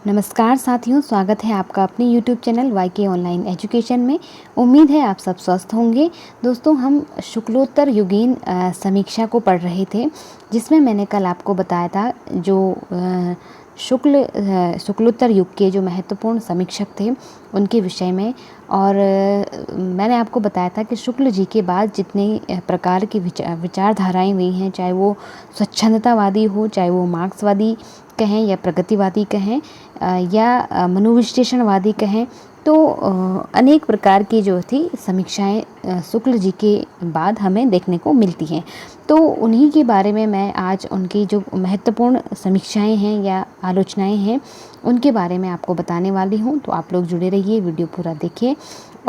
नमस्कार साथियों, स्वागत है आपका अपने YouTube channel YK online education में। उम्मीद है आप सब स्वस्थ होंगे। दोस्तों, हम शुक्लोत्तर युगीन समीक्षा को पढ़ रहे थे, जिसमें मैंने कल आपको बताया था जो शुक्लोत्तर युग के जो महत्वपूर्ण समीक्षक थे उनके विषय में। और मैंने आपको बताया था कि शुक्ल जी के बाद जितने प्रकार की विचारधाराएँ हुई हैं, चाहे वो स्वच्छंदतावादी हो, चाहे वो मार्क्सवादी कहें या प्रगतिवादी कहें या मनोविश्लेषणवादी कहें, तो अनेक प्रकार की जो थी समीक्षाएं शुक्ल जी के बाद हमें देखने को मिलती हैं। तो उन्हीं के बारे में मैं आज उनकी जो महत्वपूर्ण समीक्षाएं हैं या आलोचनाएं हैं उनके बारे में आपको बताने वाली हूं। तो आप लोग जुड़े रहिए, वीडियो पूरा देखिए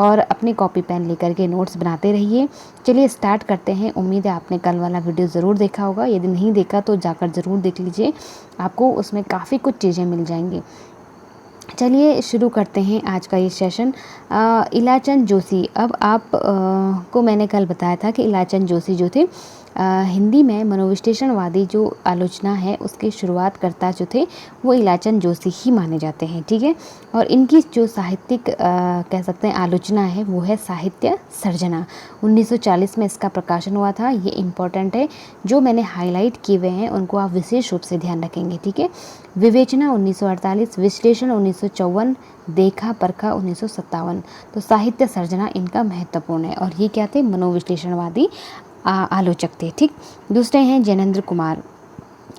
और अपने कॉपी पेन लेकर के नोट्स बनाते रहिए। चलिए स्टार्ट करते हैं। उम्मीद है आपने कल वाला वीडियो ज़रूर देखा होगा। यदि नहीं देखा तो जाकर ज़रूर देख लीजिए, आपको उसमें काफ़ी कुछ चीज़ें मिल जाएंगी। चलिए शुरू करते हैं आज का ये सेशन। इलाचंद जोशी। अब आप को मैंने कल बताया था कि इलाचंद जोशी जो थे हिंदी में मनोविश्लेषणवादी जो आलोचना है उसके शुरुआत करता जो थे वो इलाचंद जोशी ही माने जाते हैं, ठीक है। और इनकी जो साहित्यिक कह सकते हैं आलोचना है वो है साहित्य सर्जना। 1940 में इसका प्रकाशन हुआ था। ये इम्पोर्टेंट है, जो मैंने हाईलाइट किए हुए हैं उनको आप विशेष रूप से ध्यान रखेंगे, ठीक है। विवेचना 1948, विश्लेषण 1954, देखा परखा 1957। तो साहित्य सर्जना इनका महत्वपूर्ण है। और ये क्या थे? मनोविश्लेषणवादी आलोचक थे, ठीक। दूसरे हैं जैनेंद्र कुमार।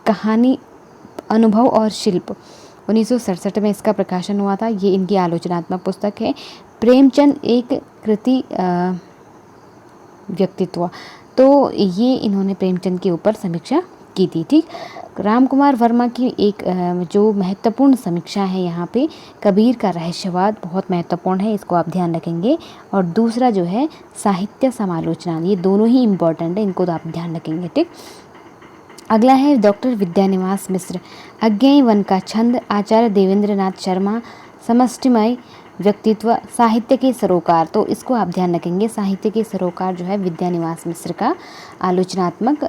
कहानी, अनुभव और शिल्प, 1967 में इसका प्रकाशन हुआ था। ये इनकी आलोचनात्मक पुस्तक है। प्रेमचंद, एक कृति व्यक्तित्व, तो ये इन्होंने प्रेमचंद के ऊपर समीक्षा की थी, ठीक। राम कुमार वर्मा की एक जो महत्वपूर्ण समीक्षा है यहाँ पे, कबीर का रहस्यवाद, बहुत महत्वपूर्ण है, इसको आप ध्यान रखेंगे। और दूसरा जो है साहित्य समालोचना, ये दोनों ही इम्पोर्टेंट है, इनको तो आप ध्यान रखेंगे, ठीक। अगला है डॉक्टर विद्यानिवास मिश्र। अज्ञेय वन का छंद, आचार्य देवेंद्र नाथ शर्मा, समष्टिमय व्यक्तित्व, साहित्य के सरोकार। तो इसको आप ध्यान रखेंगे। साहित्य के सरोकार जो है विद्यानिवास मिश्र का आलोचनात्मक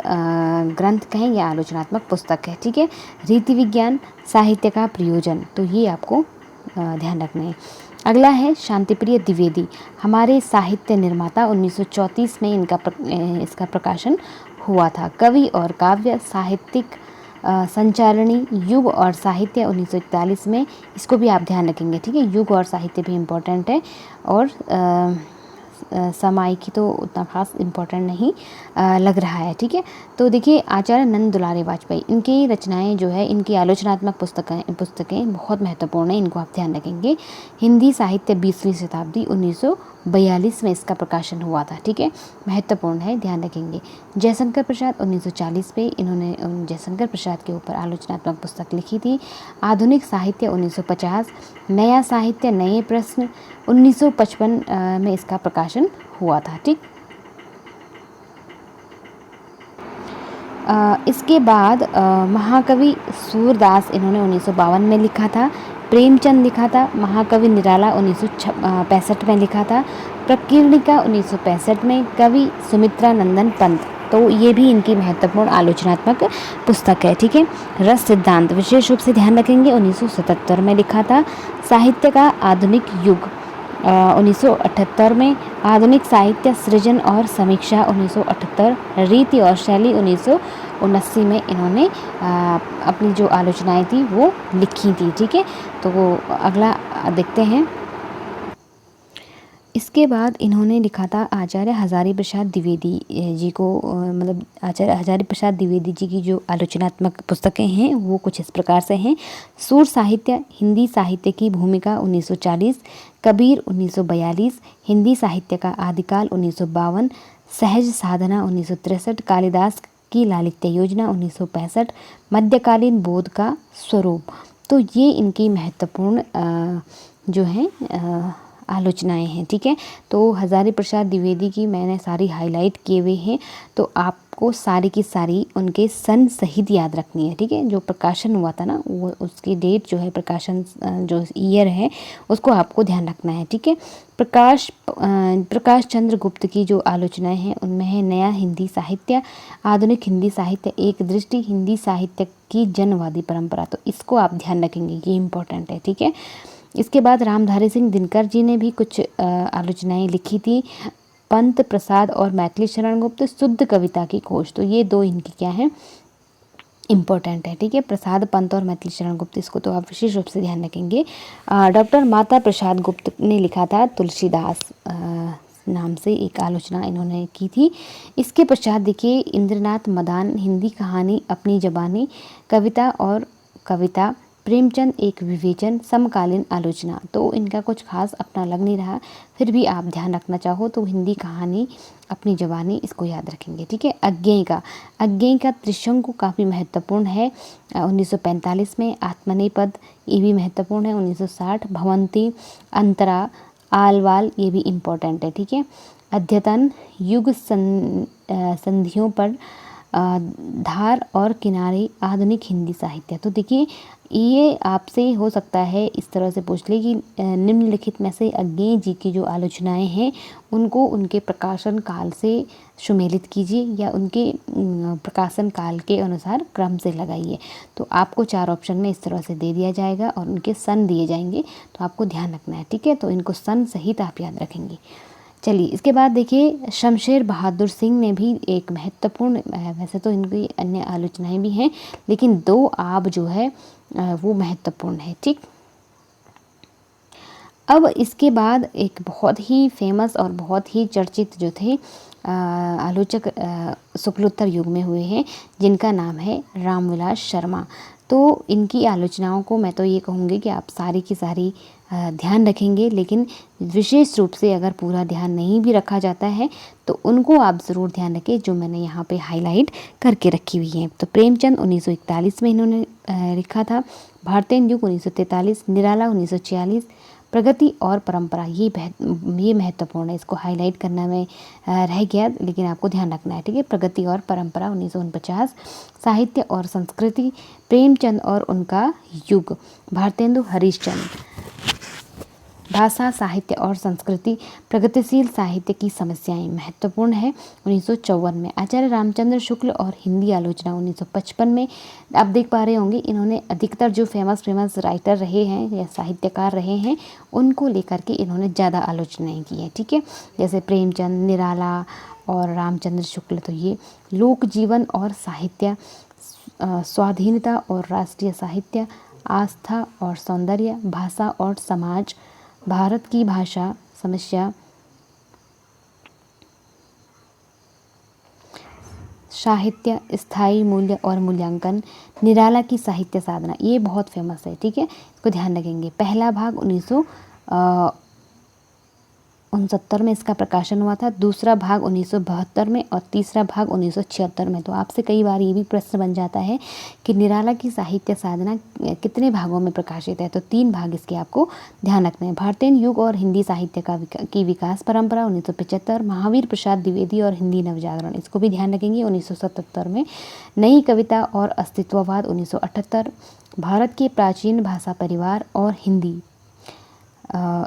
ग्रंथ कहें या आलोचनात्मक पुस्तक है, ठीक है। रीति विज्ञान, साहित्य का प्रयोजन, तो ये आपको ध्यान रखना है। अगला है शांतिप्रिय द्विवेदी, हमारे साहित्य निर्माता। 1934 में इसका प्रकाशन हुआ था। कवि और काव्य, साहित्यिक संचालनी, युग और साहित्य 1941 में, इसको भी आप ध्यान रखेंगे, ठीक है। युग और साहित्य भी इम्पोर्टेंट है। और समाई की तो उतना खास इम्पोर्टेंट नहीं लग रहा है, ठीक है। तो देखिए आचार्य नंद दुलारे वाजपेयी, इनकी रचनाएं जो है, इनकी आलोचनात्मक पुस्तकें बहुत महत्वपूर्ण हैं, इनको आप ध्यान रखेंगे। हिंदी साहित्य 20वीं शताब्दी, 1942 में इसका प्रकाशन हुआ था, ठीक है। महत्वपूर्ण है, ध्यान रखेंगे। जयशंकर प्रसाद, 1940 पे इन्होंने जयशंकर प्रसाद के ऊपर आलोचनात्मक पुस्तक लिखी थी। आधुनिक साहित्य 1950, नया साहित्य नए प्रश्न 1955 में इसका प्रकाशन हुआ था, ठीक। इसके बाद महाकवि सूरदास, इन्होंने 1952 में लिखा था। प्रेमचंद लिखा था। महाकवि निराला 1965 में लिखा था। प्रकीर्णिका 1965 में। कवि सुमित्रा नंदन पंत, तो ये भी इनकी महत्वपूर्ण आलोचनात्मक पुस्तक है, ठीक है। रस सिद्धांत विशेष रूप से ध्यान रखेंगे, 1977 में लिखा था। साहित्य का आधुनिक युग 1978 में। आधुनिक साहित्य सृजन और समीक्षा 1978। रीति और शैली 1979 में इन्होंने अपनी जो आलोचनाएं थी वो लिखी थी, ठीक है। तो वो अगला देखते हैं। इसके बाद इन्होंने लिखा था आचार्य हजारी प्रसाद द्विवेदी जी को, मतलब आचार्य हजारी प्रसाद द्विवेदी जी की जो आलोचनात्मक पुस्तकें हैं वो कुछ इस प्रकार से हैं। सूर साहित्य, हिंदी साहित्य की भूमिका 1940, कबीर 1942, हिंदी साहित्य का आदिकाल 1952, सहज साधना 1963, कालिदास की लालित्य योजना 1965, मध्यकालीन बोध का स्वरूप। तो ये इनकी महत्वपूर्ण जो है आलोचनाएं हैं, ठीक है। तो हजारी प्रसाद द्विवेदी की मैंने सारी हाईलाइट किए हुए हैं, तो आप आपको सारी की सारी उनके सन सहित याद रखनी है, ठीक है। जो प्रकाशन हुआ था ना, वो उसकी डेट जो है, प्रकाशन जो ईयर है उसको आपको ध्यान रखना है, ठीक है। प्रकाश चंद्र गुप्त की जो आलोचनाएं हैं उनमें है नया हिंदी साहित्य, आधुनिक हिंदी साहित्य, एक दृष्टि, हिंदी साहित्य की जनवादी परंपरा। तो इसको आप ध्यान रखेंगे, ये इम्पोर्टेंट है, ठीक है। इसके बाद रामधारी सिंह दिनकर जी ने भी कुछ आलोचनाएं लिखी थी। पंत प्रसाद और मैथिली शरण गुप्त, शुद्ध कविता की खोज। तो ये दो इनकी क्या है, इम्पोर्टेंट है, ठीक है। प्रसाद पंत और मैथिली शरण गुप्त, इसको तो आप विशेष रूप से ध्यान रखेंगे। डॉक्टर माता प्रसाद गुप्त ने लिखा था तुलसीदास नाम से एक आलोचना इन्होंने की थी। इसके पश्चात देखिए इंद्रनाथ मदान, हिंदी कहानी अपनी जबानी, कविता और कविता, प्रेमचंद एक विवेचन, समकालीन आलोचना। तो इनका कुछ खास अपना लग नहीं रहा, फिर भी आप ध्यान रखना चाहो तो हिंदी कहानी अपनी जवानी, इसको याद रखेंगे, ठीक है। अज्ञेय का त्रिशंकु काफ़ी महत्वपूर्ण है 1945 में। आत्मनेपद ये भी महत्वपूर्ण है 1960। भवंती, अंतरा, आलवाल ये भी इम्पोर्टेंट है, ठीक है। अद्यतन, युग संधियों पर, धार और किनारे, आधुनिक हिंदी साहित्य। तो देखिए ये आपसे हो सकता है इस तरह से पूछ ले कि निम्नलिखित में से अज्ञेय जी की जो आलोचनाएं हैं उनको उनके प्रकाशन काल से सुमेलित कीजिए या उनके प्रकाशन काल के अनुसार क्रम से लगाइए। तो आपको 4 ऑप्शन में इस तरह से दे दिया जाएगा और उनके सन दिए जाएंगे, तो आपको ध्यान रखना है, ठीक है। तो इनको सन सहित आप याद रखेंगे। चलिए इसके बाद देखिए शमशेर बहादुर सिंह ने भी एक महत्वपूर्ण, वैसे तो इनकी अन्य आलोचनाएं भी हैं लेकिन 2 आब जो है वो महत्वपूर्ण है, ठीक। अब इसके बाद एक बहुत ही फेमस और बहुत ही चर्चित जो थे आलोचक शुक्लोत्तर युग में हुए हैं, जिनका नाम है रामविलास शर्मा। तो इनकी आलोचनाओं को मैं तो ये कहूँगी कि आप सारी की सारी ध्यान रखेंगे, लेकिन विशेष रूप से अगर पूरा ध्यान नहीं भी रखा जाता है तो उनको आप ज़रूर ध्यान रखें, जो मैंने यहाँ पे हाईलाइट करके रखी हुई हैं। तो प्रेमचंद 1941 में इन्होंने लिखा था। भारतेंदु युग 1943, निराला 1946, प्रगति और परंपरा ये महत्वपूर्ण है, इसको हाईलाइट करना में रह गया लेकिन आपको ध्यान रखना है, ठीक है। प्रगति और परंपरा 1949, साहित्य और संस्कृति, प्रेमचंद और उनका युग, भारतेंदु हरिश्चंद्र, भाषा साहित्य और संस्कृति, प्रगतिशील साहित्य की समस्याएं महत्वपूर्ण है 1954 में, आचार्य रामचंद्र शुक्ल और हिंदी आलोचना 1955 में। आप देख पा रहे होंगे इन्होंने अधिकतर जो फेमस राइटर रहे हैं या साहित्यकार रहे हैं उनको लेकर के इन्होंने ज़्यादा आलोचनाएं की हैं, ठीक है। जैसे प्रेमचंद, निराला और रामचंद्र शुक्ल, तो ये लोक जीवन और साहित्य, स्वाधीनता और राष्ट्रीय साहित्य, आस्था और सौंदर्य, भाषा और समाज, भारत की भाषा समस्या, साहित्य, स्थायी मूल्य और मूल्यांकन, निराला की साहित्य साधना, ये बहुत फेमस है, ठीक है। इसको ध्यान रखेंगे। पहला भाग 1969 में इसका प्रकाशन हुआ था, दूसरा भाग 1972 में और तीसरा भाग 1976 में। तो आपसे कई बार ये भी प्रश्न बन जाता है कि निराला की साहित्य साधना कितने भागों में प्रकाशित है, तो 3 भाग इसके आपको ध्यान रखने हैं। भारतीय युग और हिंदी साहित्य की विकास परंपरा 1975, महावीर प्रसाद द्विवेदी और हिंदी नवजागरण, इसको भी ध्यान रखेंगे 1977 में, नई कविता और अस्तित्ववाद 1978, भारत के प्राचीन भाषा परिवार और हिंदी,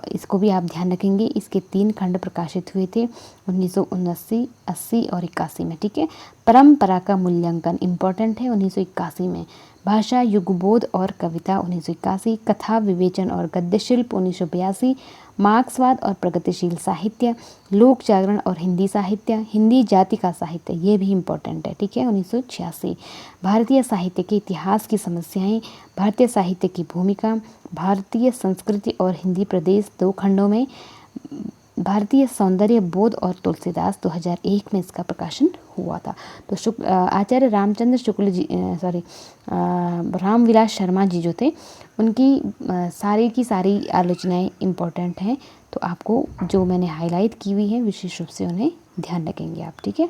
इसको भी आप ध्यान रखेंगे। इसके 3 खंड प्रकाशित हुए थे 1979, 80 और 81 में, ठीक है। परंपरा का मूल्यांकन इम्पोर्टेंट है 1981 में, भाषा युगबोध और कविता 1981, कथा विवेचन और गद्य शिल्प 1982, मार्क्सवाद और प्रगतिशील साहित्य, लोक जागरण और हिंदी साहित्य, हिंदी जाति का साहित्य, ये भी इम्पोर्टेंट है, ठीक है 1986, भारतीय साहित्य के इतिहास की समस्याएं, भारतीय साहित्य की भूमिका, भारतीय संस्कृति और हिंदी प्रदेश 2 खंडों में, भारतीय सौंदर्य बोध और तुलसीदास 2001 में इसका प्रकाशन हुआ था। तो आचार्य रामचंद्र शुक्ल जी रामविलास शर्मा जी जो थे उनकी सारी की सारी आलोचनाएं इम्पोर्टेंट हैं, तो आपको जो मैंने हाईलाइट की हुई है विशेष रूप से उन्हें ध्यान रखेंगे आप, ठीक है।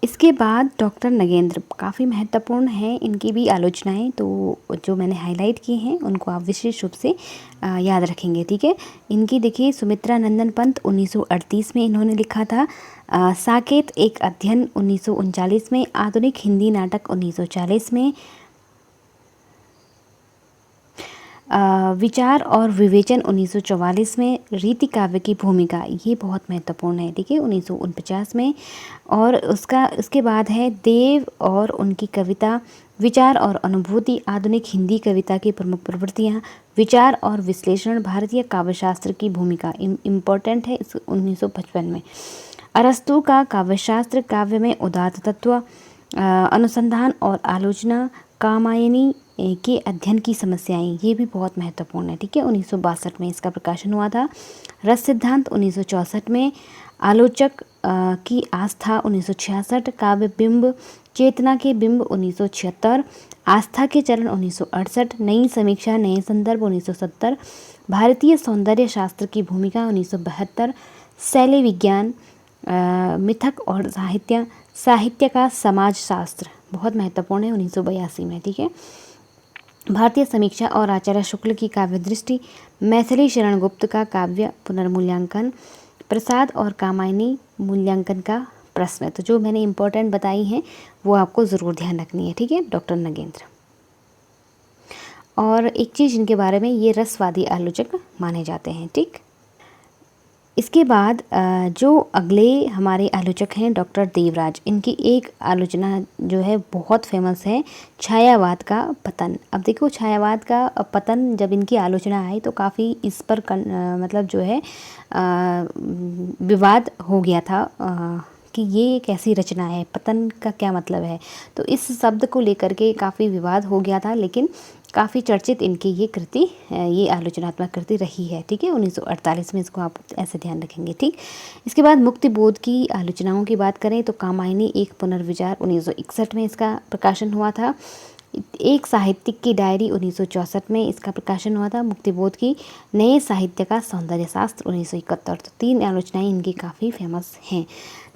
इसके बाद डॉक्टर नगेंद्र काफ़ी महत्वपूर्ण हैं, इनकी भी आलोचनाएं, तो जो मैंने हाईलाइट की हैं उनको आप विशेष रूप से याद रखेंगे, ठीक है। इनकी देखिए सुमित्रा नंदन पंत 1938 में इन्होंने लिखा था। साकेत एक अध्ययन 1939 में, आधुनिक हिंदी नाटक 1940 में, विचार और विवेचन 1944 में, रीति काव्य की भूमिका, ये बहुत महत्वपूर्ण है, ठीक है, 1949 में। और उसके बाद है देव और उनकी कविता, विचार और अनुभूति, आधुनिक हिंदी कविता की प्रमुख प्रवृत्तियाँ, विचार और विश्लेषण, भारतीय काव्यशास्त्र की भूमिका, इम्पोर्टेंट है, 1955 में। अरस्तु का काव्यशास्त्र, काव्य में उदात्त तत्व, अनुसंधान और आलोचना, कामायनी के अध्ययन की समस्याएं, ये भी बहुत महत्वपूर्ण है, ठीक है, 1962 में इसका प्रकाशन हुआ था। रस सिद्धांत 1964 में, आलोचक की आस्था 1966, काव्य बिंब, चेतना के बिंब 1976, आस्था के चरण 1968, नई समीक्षा नए संदर्भ 1970, भारतीय सौंदर्य शास्त्र की भूमिका 1972, शैली विज्ञान, मिथक और साहित्य, साहित्य का समाज शास्त्र, बहुत महत्वपूर्ण है, 1982 में, ठीक है। भारतीय समीक्षा और आचार्य शुक्ल की काव्य दृष्टि, मैथिली शरण गुप्त का काव्य पुनर्मूल्यांकन, प्रसाद और कामायनी मूल्यांकन का प्रश्न। तो जो मैंने इंपॉर्टेंट बताई हैं वो आपको ज़रूर ध्यान रखनी है, ठीक है, डॉक्टर नगेंद्र। और एक चीज़ इनके बारे में, ये रसवादी आलोचक माने जाते हैं, ठीक। इसके बाद जो अगले हमारे आलोचक हैं डॉक्टर देवराज, इनकी एक आलोचना जो है बहुत फेमस है, छायावाद का पतन। अब देखो छायावाद का पतन जब इनकी आलोचना आई तो काफ़ी इस पर मतलब जो है विवाद हो गया था कि ये एक ऐसी रचना है, पतन का क्या मतलब है। तो इस शब्द को लेकर के काफ़ी विवाद हो गया था, लेकिन काफ़ी चर्चित इनकी ये कृति, ये आलोचनात्मक कृति रही है, ठीक है, 1948 में, इसको आप ऐसे ध्यान रखेंगे, ठीक। इसके बाद मुक्ति बोध की आलोचनाओं की बात करें तो कामायनी एक पुनर्विचार 1961 में इसका प्रकाशन हुआ था। एक साहित्यिक की डायरी 1964 में इसका प्रकाशन हुआ था। मुक्तिबोध की नए साहित्य का सौंदर्य शास्त्र 1971। तो 3 आलोचनाएं इनकी काफ़ी फेमस हैं।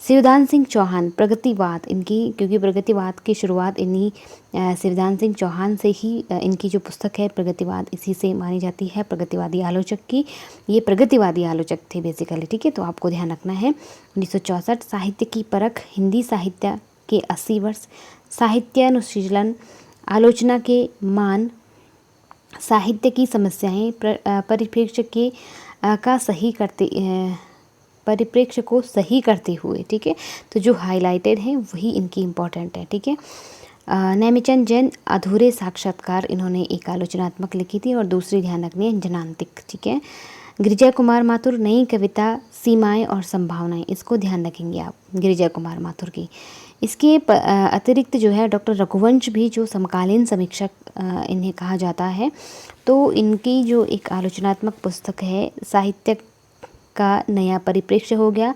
शिवदान सिंह चौहान प्रगतिवाद, इनकी क्योंकि प्रगतिवाद की शुरुआत इन्हीं शिवदान सिंह चौहान से ही इनकी जो पुस्तक है प्रगतिवाद इसी से मानी जाती है, प्रगतिवादी आलोचक की। ये प्रगतिवादी आलोचक थे बेसिकली, ठीक है, तो आपको ध्यान रखना है। 1964 साहित्य की परख, हिंदी साहित्य के 80 वर्ष, साहित्यानुशीलन, आलोचना के मान, साहित्य की समस्याएं, परिप्रेक्ष्य के का सही करते परिप्रेक्ष्य को सही करते हुए, ठीक है, तो जो हाईलाइटेड हैं वही इनकी इम्पोर्टेंट है, ठीक है। नेमिचंद जैन अधूरे साक्षात्कार, इन्होंने एक आलोचनात्मक लिखी थी, और दूसरी ध्यान रखनी है जनांतिक, ठीक है। गिरिजा कुमार माथुर नई कविता सीमाएं और संभावनाएं, इसको ध्यान रखेंगे आप, गिरिजा कुमार माथुर की। इसके अतिरिक्त जो है डॉक्टर रघुवंश भी जो समकालीन समीक्षक इन्हें कहा जाता है, तो इनकी जो एक आलोचनात्मक पुस्तक है साहित्य का नया परिप्रेक्ष्य हो गया,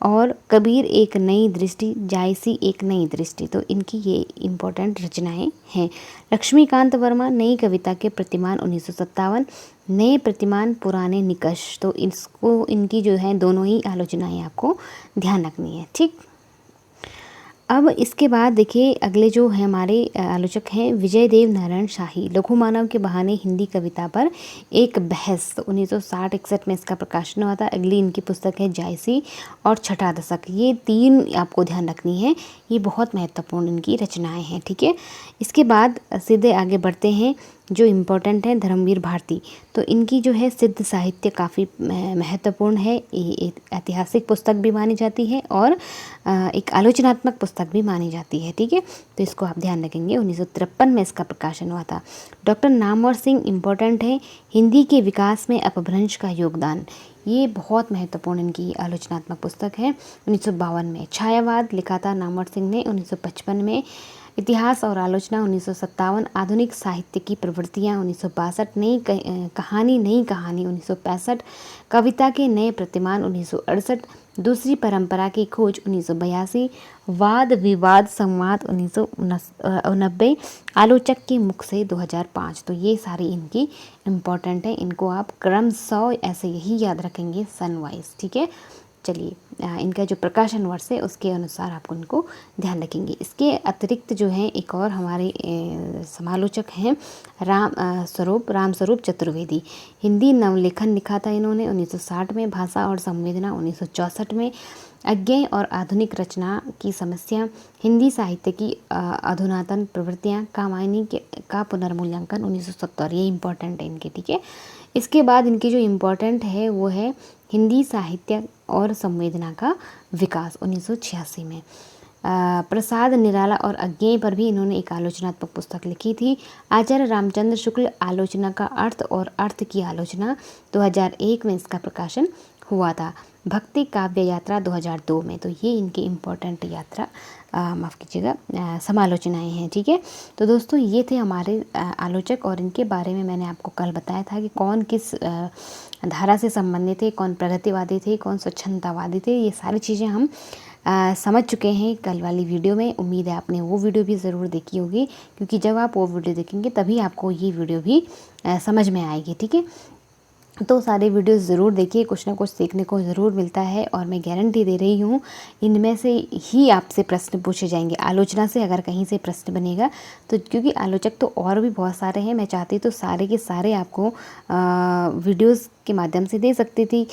और कबीर एक नई दृष्टि, जायसी एक नई दृष्टि, तो इनकी ये इम्पोर्टेंट रचनाएं हैं। लक्ष्मीकांत वर्मा नई कविता के प्रतिमान 1957, नए प्रतिमान पुराने निकष, तो इसको इनकी जो है दोनों ही आलोचनाएं आपको ध्यान रखनी है, ठीक। अब इसके बाद देखिए अगले जो है हमारे आलोचक हैं विजय देव नारायण शाही, लघु मानव के बहाने हिंदी कविता पर एक बहस, तो 1960-61 में इसका प्रकाशन हुआ था। अगली इनकी पुस्तक है जायसी और छठा दशक, ये 3 आपको ध्यान रखनी है, ये बहुत महत्वपूर्ण इनकी रचनाएं हैं, ठीक है। इसके बाद सीधे आगे बढ़ते हैं, जो इम्पोर्टेंट है धर्मवीर भारती, तो इनकी जो है सिद्ध साहित्य काफ़ी महत्वपूर्ण है, ये ऐतिहासिक पुस्तक भी मानी जाती है और एक आलोचनात्मक पुस्तक भी मानी जाती है, ठीक है, तो इसको आप ध्यान रखेंगे। 1953 में इसका प्रकाशन हुआ था। डॉक्टर नामवर सिंह इम्पोर्टेंट है, हिंदी के विकास में अपभ्रंश का योगदान, ये बहुत महत्वपूर्ण इनकी आलोचनात्मक पुस्तक है। 1952 में छायावाद लिखा था नामवर सिंह ने। 1955 में इतिहास और आलोचना, 1957 आधुनिक साहित्य की प्रवृत्तियाँ, 1962 नई कहानी 1965 कविता के नए प्रतिमान, 1968 दूसरी परंपरा की खोज, 1982 वाद विवाद संवाद, 1990 आलोचक के मुख से, 2005। तो ये सारी इनकी इम्पोर्टेंट है, इनको आप क्रम 100 ऐसे यही याद रखेंगे सन वाइज, ठीक है। चलिए इनका जो प्रकाशन वर्ष है उसके अनुसार आपको इनको ध्यान रखेंगे। इसके अतिरिक्त जो है एक और हमारे समालोचक हैं राम स्वरूप चतुर्वेदी। हिंदी नवलेखन लिखा था इन्होंने 1960 में, भाषा और संवेदना 1964 में, अज्ञेय और आधुनिक रचना की समस्या, हिंदी साहित्य की अधुनातन प्रवृत्तियाँ, कामायनी का पुनर्मूल्यांकन 1970। ये इम्पोर्टेंट है इनके, ठीक है। इसके बाद इनकी जो इम्पोर्टेंट है वो है हिंदी साहित्य और संवेदना का विकास 1986 में। प्रसाद निराला और अज्ञेय पर भी इन्होंने एक आलोचनात्मक पुस्तक लिखी थी। आचार्य रामचंद्र शुक्ल आलोचना का अर्थ और अर्थ की आलोचना 2001 में इसका प्रकाशन हुआ था। भक्ति काव्य यात्रा 2002 में। तो ये इनकी इम्पोर्टेंट यात्रा माफ़ कीजिएगा समालोचनाएं हैं, ठीक है। तो दोस्तों ये थे हमारे आलोचक और इनके बारे में मैंने आपको कल बताया था कि कौन किस धारा से संबंधित थे, कौन प्रगतिवादी थे, कौन स्वच्छंदतावादी थे। ये सारी चीज़ें हम समझ चुके हैं कल वाली वीडियो में। उम्मीद है आपने वो वीडियो भी ज़रूर देखी होगी, क्योंकि जब आप वो वीडियो देखेंगे तभी आपको ये वीडियो भी समझ में आएगी, ठीक है। तो सारे वीडियोस ज़रूर देखिए, कुछ ना कुछ सीखने को ज़रूर मिलता है और मैं गारंटी दे रही हूँ इनमें से ही आपसे प्रश्न पूछे जाएंगे। आलोचना से अगर कहीं से प्रश्न बनेगा तो, क्योंकि आलोचक तो और भी बहुत सारे हैं, मैं चाहती तो सारे के सारे आपको वीडियोस के माध्यम से दे सकती थी,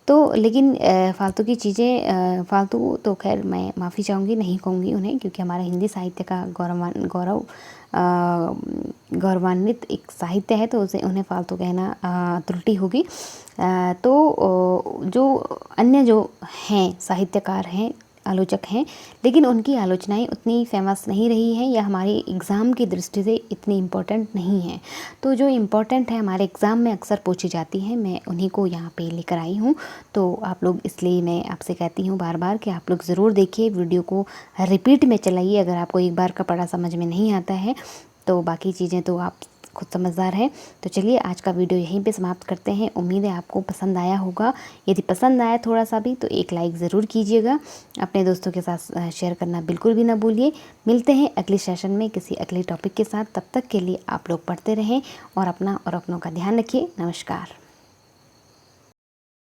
तो लेकिन फालतू की चीज़ें, फालतू तो खैर मैं माफ़ी चाहूँगी, नहीं कहूँगी उन्हें, क्योंकि हमारा हिंदी साहित्य का गौरवान्वित एक साहित्य है, तो उसे उन्हें फालतू कहना त्रुटि होगी। तो जो अन्य जो हैं साहित्यकार हैं, आलोचक हैं, लेकिन उनकी आलोचनाएं उतनी फेमस नहीं रही हैं या हमारी एग्ज़ाम की दृष्टि से इतनी इम्पोर्टेंट नहीं है। तो जो इम्पोर्टेंट है हमारे एग्ज़ाम में अक्सर पूछी जाती हैं, मैं उन्हीं को यहाँ पे लेकर आई हूँ। तो आप लोग, इसलिए मैं आपसे कहती हूँ बार बार कि आप लोग ज़रूर देखिए, वीडियो को रिपीट में चलाइए। अगर आपको एक बार का पढ़ा समझ में नहीं आता है तो बाकी चीज़ें तो आप खुद समझदार हैं। तो चलिए आज का वीडियो यहीं पे समाप्त करते हैं। उम्मीद है आपको पसंद आया होगा। यदि पसंद आया थोड़ा सा भी तो एक लाइक ज़रूर कीजिएगा। अपने दोस्तों के साथ शेयर करना बिल्कुल भी ना भूलिए। मिलते हैं अगले सेशन में किसी अगले टॉपिक के साथ। तब तक के लिए आप लोग पढ़ते रहें और अपना और अपनों का ध्यान रखिए। नमस्कार।